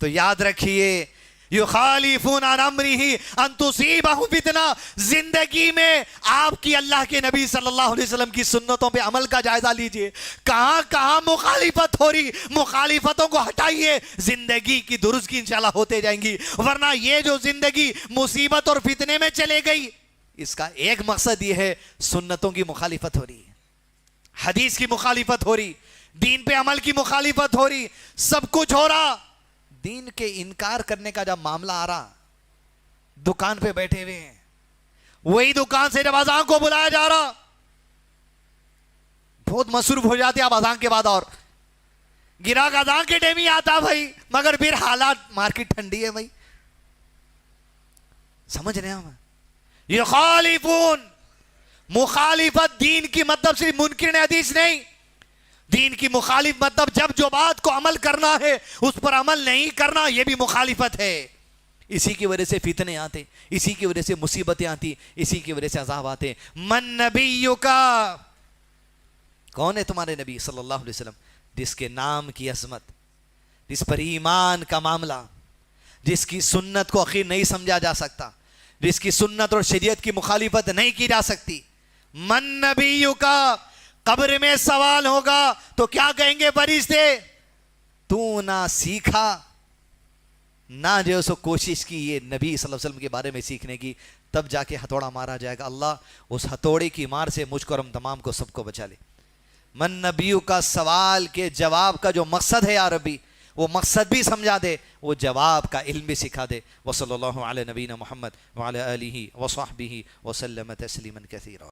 تو یاد رکھیے یخالفون عن امرہ ان تصیبہم فتنہ. زندگی میں آپ کی اللہ کے نبی صلی اللہ علیہ وسلم کی سنتوں پہ عمل کا جائزہ لیجئے. کہاں کہاں مخالفت ہو رہی, مخالفتوں کو ہٹائیے, زندگی کی درستگی انشاءاللہ ہوتے جائیں گی. ورنہ یہ جو زندگی مصیبت اور فتنے میں چلے گئی, اس کا ایک مقصد یہ ہے سنتوں کی مخالفت ہو رہی, حدیث کی مخالفت ہو رہی, دین پہ عمل کی مخالفت ہو رہی, سب کچھ ہو رہا. دین کے انکار کرنے کا جب معاملہ آ رہا, دکان پہ بیٹھے ہوئے ہیں, وہی دکان سے جب اذان کو بلایا جا رہا, بہت مصروف ہو جاتے آپ اذان کے بعد, اور گراہک اذان کے ٹائم ہی آتا بھائی, مگر پھر حالات مارکیٹ ٹھنڈی ہے بھائی. سمجھ رہے ہیں ہم؟ یخالفون, مخالفت دین کی مطلب صرف منکر حدیث نہیں, دین کی مخالف مطلب جب جو بات کو عمل کرنا ہے اس پر عمل نہیں کرنا, یہ بھی مخالفت ہے. اسی کی وجہ سے فتنے آتے, اسی کی وجہ سے مصیبتیں آتی, اسی کی وجہ سے عذاب آتے. من نبیوں کا, کون ہے تمہارے نبی صلی اللہ علیہ وسلم؟ جس کے نام کی عظمت, جس پر ایمان کا معاملہ, جس کی سنت کو اخیر نہیں سمجھا جا سکتا, جس کی سنت اور شریعت کی مخالفت نہیں کی جا سکتی. من نبیوں کا, قبر میں سوال ہوگا تو کیا کہیں گے فرشتے؟ تو نہ سیکھا نہ جو سو کوشش کی یہ نبی صلی اللہ علیہ وسلم کے بارے میں سیکھنے کی, تب جا کے ہتھوڑا مارا جائے گا. اللہ اس ہتھوڑے کی مار سے مجھ کو اور ہم تمام کو سب کو بچا لے. من نبیوں کا سوال کے جواب کا جو مقصد ہے یا ربی, وہ مقصد بھی سمجھا دے, وہ جواب کا علم بھی سکھا دے. وصلی اللہ علی نبینا محمد وعلی آلہ وصحبہ وسلم تسلیما کثیرا.